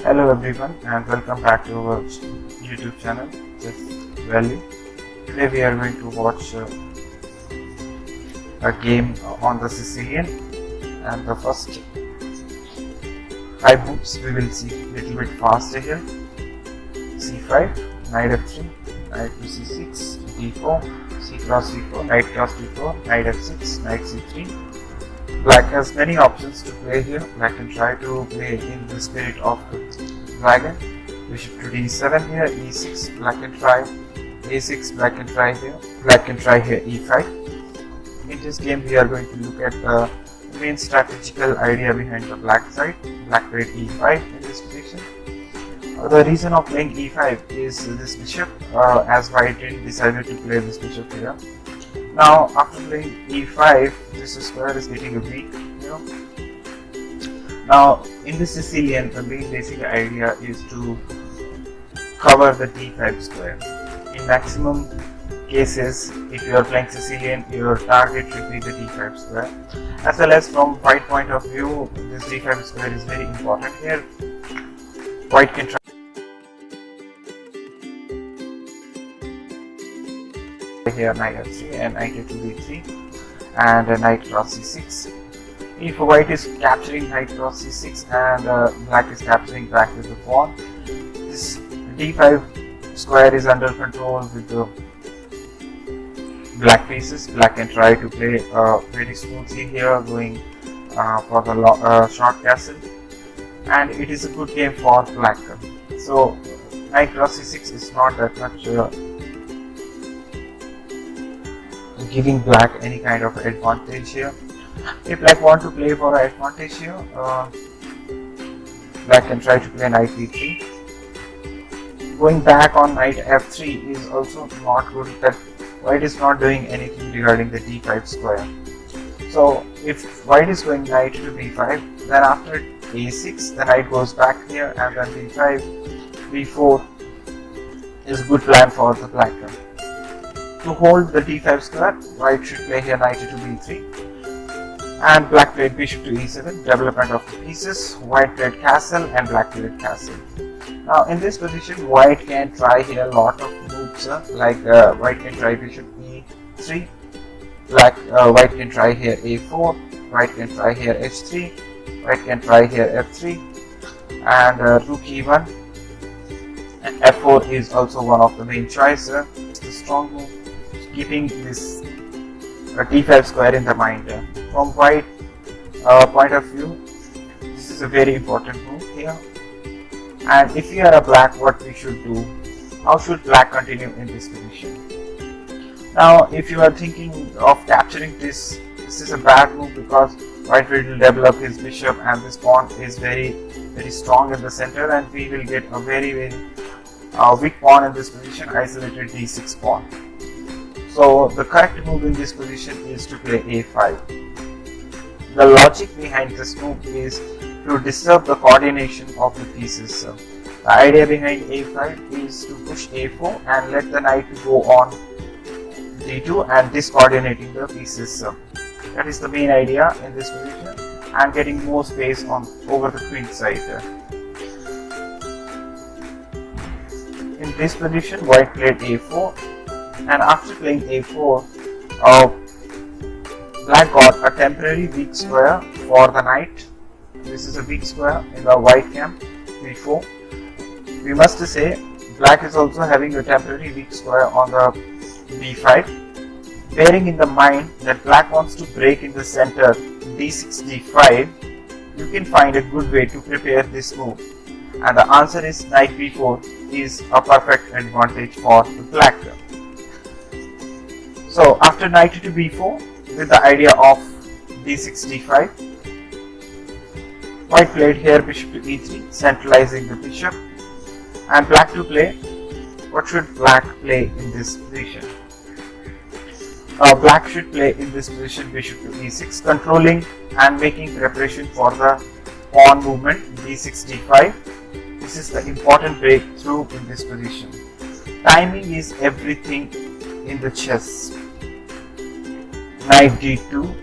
Hello everyone and welcome back to our YouTube channel chessvalue. Today we are going to watch a game on the Sicilian, and the first 5 moves we will see a little bit faster here. c5, knight f3, knight to c6, d4, c cross c4, knight cross d4, knight f6, knight c3. Black has many options to play here. Black can try to play in the spirit of the dragon. Bishop to d7 here, e6, black can try a6, black can try here, black can try here e5. In this game we are going to look at the main strategical idea behind the black side. Black played e5 in this position. The reason of playing e5 is this bishop, as white decided to play this bishop here. Now after playing e5, this square is getting weak here. Now in the Sicilian, the main basic idea is to cover the d5 square. In maximum cases, if you are playing Sicilian, your target should be the d5 square. As well as from white point of view, this d5 square is very important here. White can try here knight f3 and knight to b3 and knight cross c6. If white is capturing knight cross c6 and black is capturing back with the pawn, this d5 square is under control with the black pieces. Black can try to play very smoothly here, going for the short castle, and it is a good game for black. So knight cross c6 is not that much giving black any kind of advantage here. If black want to play for an advantage here, black can try to play knight b3. Going back on knight f3 is also not good, that white is not doing anything regarding the d5 square. So if white is going knight to b5, then after a6 the knight goes back here, and then b5, b4 is a good plan for the black. To hold the d5 square, white should play here knight to b3, and black played bishop to e7, development of the pieces. White played castle and black played castle. Now in this position, white can try here a lot of moves, like white can try bishop e3, white can try here a4, white can try here h3, white can try here f3, and rook e1, and f4 is also one of the main choice. It's the strong move, keeping this d5 square in the mind. From white point of view, this is a very important move here. And if you are a black, what we should do? How should black continue in this position? Now if you are thinking of capturing this is a bad move, because white will develop his bishop and this pawn is very strong in the center, and we will get a very weak pawn in this position, isolated d6 pawn. So the correct move in this position is to play a5. The logic behind this move is to disturb the coordination of the pieces. The idea behind a5 is to push a4 and let the knight go on d2 and discoordinating the pieces. That is the main idea in this position, and getting more space on over the queen side. In this position, white played a4, and after playing a4, black got a temporary weak square for the knight. This is a weak square in the white camp, b4. We must say black is also having a temporary weak square on the b5. Bearing in the mind that black wants to break in the center d6, d5, you can find a good way to prepare this move. And the answer is knight b4 is a perfect advantage for the black. So after knight to b4, with the idea of d6, d5, white played here bishop to e3, centralizing the bishop, and black to play. What should black play in this position? Black should play in this position bishop to e6, controlling and making preparation for the pawn movement d6, d5. This is the important breakthrough in this position. Timing is everything in the chess. Knight d2.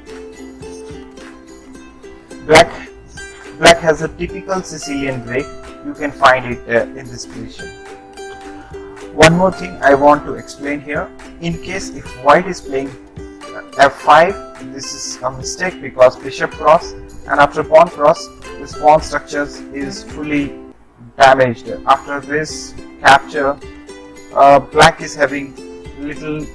Black has a typical Sicilian break. you can find it in this position. One more thing I want to explain here. In case if white is playing f5, this is a mistake because bishop cross, and after pawn cross, this pawn structure is fully damaged. After this capture, black is having little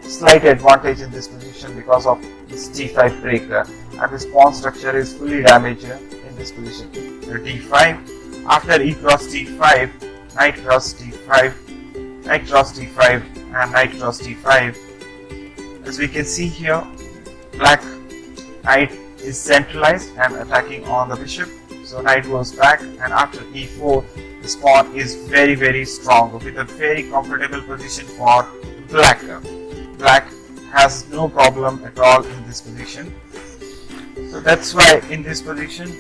slight advantage in this position because of this d5 breaker, and this pawn structure is fully damaged in this position. d5, after e cross d5, knight cross d5, knight cross d5, and knight cross d5. As we can see here, black knight is centralized and attacking on the bishop. So knight goes back, and after e4, this pawn is very strong with a very comfortable position for black. Black has no problem at all in this position. So that's why in this position,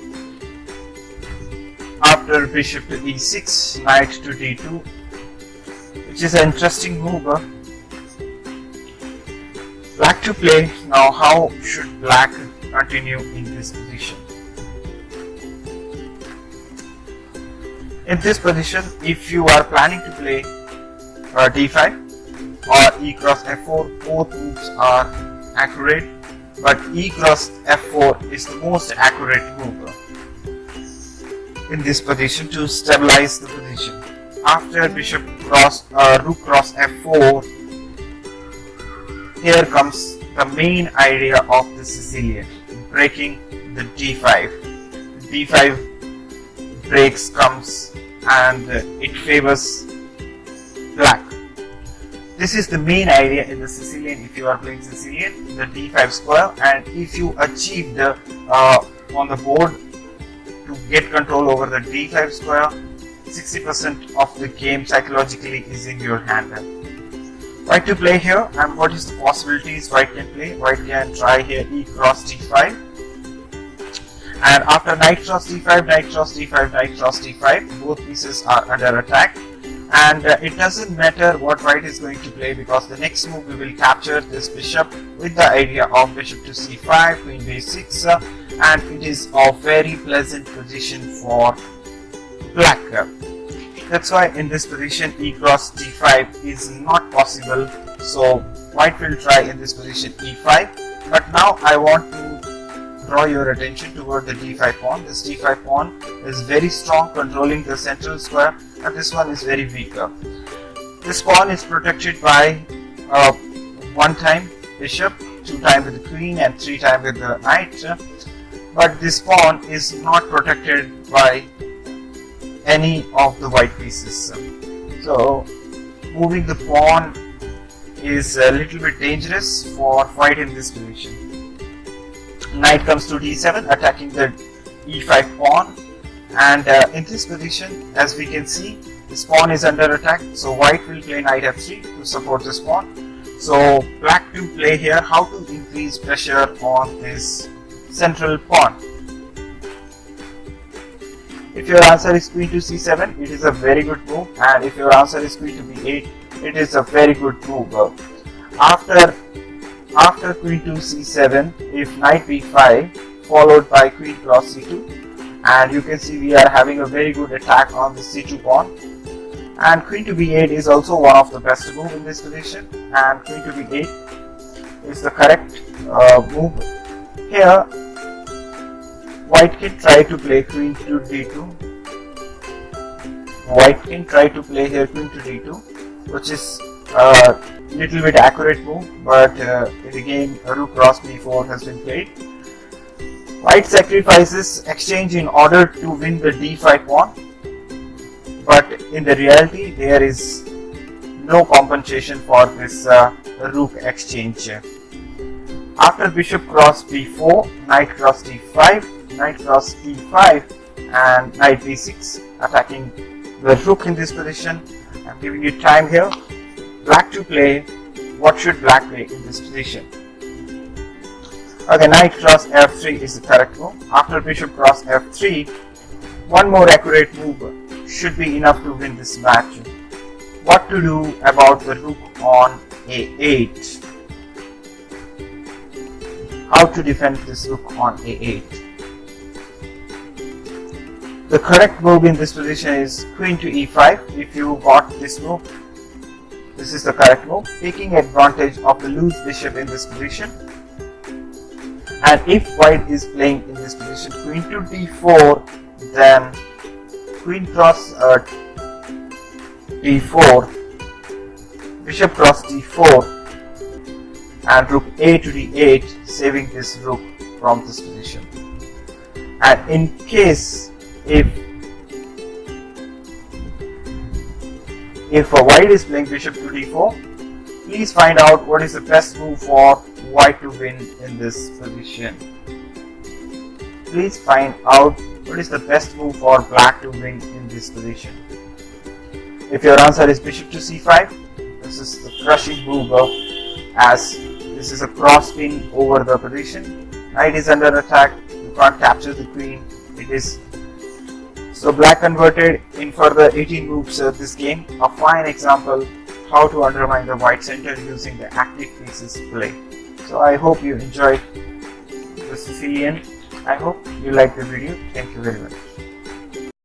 after bishop to e6, knight to d2, which is an interesting move. Black to play. Now how should black continue in this position? In this position, if you are planning to play d5 or e cross f4, both moves are accurate, but e cross f4 is the most accurate move in this position to stabilize the position. After bishop cross rook cross f4, here comes the main idea of the Sicilian, breaking the d5. d5 breaks comes and it favors black. This is the main idea in the Sicilian. If you are playing Sicilian, the d5 square, and if you achieve the on the board to get control over the d5 square, 60% of the game psychologically is in your hand. White to play here, and what is the possibilities white can play? White can try here e cross d5, and after knight cross d5, knight cross d5, knight cross d5, both pieces are under attack, and it doesn't matter what white is going to play because the next move we will capture this bishop with the idea of bishop to c5, queen b6, and it is a very pleasant position for black. That's why in this position e cross d5 is not possible, so white will try in this position e5. But now I want to draw your attention toward the d5 pawn. This d5 pawn is very strong, controlling the central square, and this one is very weaker. This pawn is protected by 1 time bishop, 2 times with the queen, and 3 times with the knight, but this pawn is not protected by any of the white pieces. So moving the pawn is a little bit dangerous for white in this position. Knight comes to d7, attacking the e5 pawn, and in this position, as we can see, this pawn is under attack, so white will play knight f3 to support this pawn. So black to play here how to increase pressure on this central pawn. If your answer is queen to c7, it is a very good move, and if your answer is queen to b8, it is a very good move. After queen to c7, if knight b5 followed by queen cross c2, and you can see we are having a very good attack on the c2 pawn, and queen to b8 is also one of the best move in this position, and queen to b8 is the correct move. Here white can try to play queen to d2. White can try to play here queen to d2, which is a little bit accurate move, but in the game rook cross b4 has been played. White sacrifices exchange in order to win the d5 pawn, but in the reality there is no compensation for this rook exchange. After bishop cross b4, knight cross d5, knight cross e5, and knight b6, attacking the rook in this position. I'm giving you time here. Black to play. What should black play in this position? Okay, knight cross f3 is the correct move. After bishop cross f3, one more accurate move should be enough to win this match. What to do about the rook on a8? How to defend this rook on a8? The correct move in this position is queen to e5. If you got this move, this is the correct move, taking advantage of the loose bishop in this position. And if white is playing in this position queen to d4, then queen cross d4, bishop cross d4, and rook a to d8, saving this rook from this position. And in case if white is playing bishop to d4, please find out what is the best move for white to win in this position. Please find out what is the best move for black to win in this position. If your answer is bishop to c5, this is the crushing move, as this is a cross pin over the position. Knight is under attack, you can't capture the queen. It is so black converted in further 18 moves this game. A fine example how to undermine the white center using the active pieces play. So I hope you enjoyed the Sicilian. I hope you liked the video. Thank you very much.